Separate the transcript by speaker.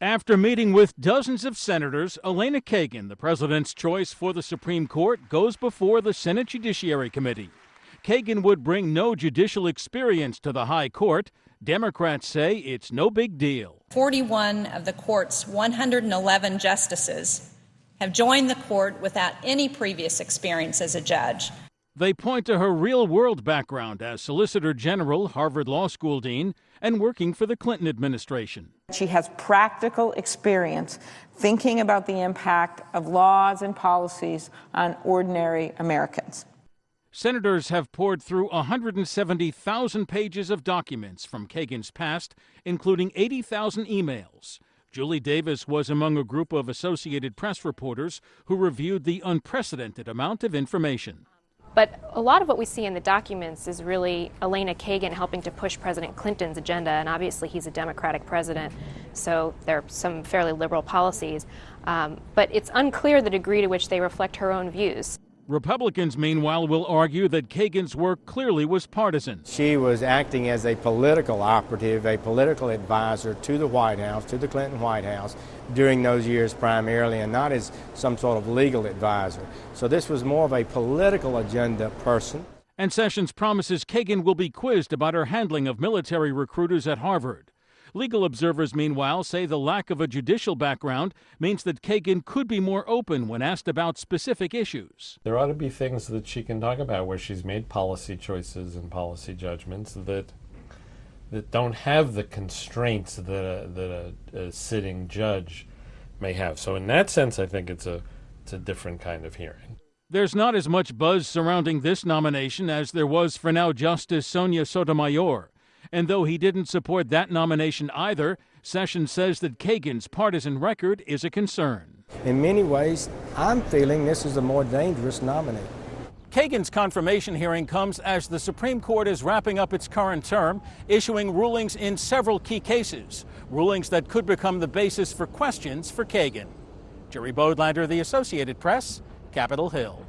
Speaker 1: After meeting with dozens of senators, Elena Kagan, the president's choice for the Supreme Court, goes before the Senate Judiciary Committee. Kagan would bring no judicial experience to the high court. Democrats say it's no big deal.
Speaker 2: 41 of the court's 111 justices have joined the court without any previous experience as a judge.
Speaker 1: They point to her real-world background as Solicitor General, Harvard Law School dean, and working for the Clinton administration.
Speaker 3: She has practical experience thinking about the impact of laws and policies on ordinary Americans.
Speaker 1: Senators have poured through 170,000 pages of documents from Kagan's past, including 80,000 emails. Julie Davis was among a group of Associated Press reporters who reviewed the unprecedented amount of information.
Speaker 4: But a lot of what we see in the documents is really Elena Kagan helping to push President Clinton's agenda, and obviously he's a Democratic president, so there are some fairly liberal policies. But it's unclear the degree to which they reflect her own views.
Speaker 1: Republicans, meanwhile, will argue that Kagan's work clearly was partisan.
Speaker 5: She was acting as a political operative, a political advisor to the White House, to the Clinton White House, during those years primarily, and not as some sort of legal advisor. So this was more of a political agenda person.
Speaker 1: And Sessions promises Kagan will be quizzed about her handling of military recruiters at Harvard. Legal observers, meanwhile, say the lack of a judicial background means that Kagan could be more open when asked about specific issues.
Speaker 6: There ought to be things that she can talk about where she's made policy choices and policy judgments that don't have the constraints that a sitting judge may have. So in that sense, I think it's a different kind of hearing.
Speaker 1: There's not as much buzz surrounding this nomination as there was for now Justice Sonia Sotomayor. And though he didn't support that nomination either, Sessions says that Kagan's partisan record is a concern.
Speaker 5: In many ways, I'm feeling this is a more dangerous nominee.
Speaker 1: Kagan's confirmation hearing comes as the Supreme Court is wrapping up its current term, issuing rulings in several key cases, rulings that could become the basis for questions for Kagan. Jerry Bodlander, The Associated Press, Capitol Hill.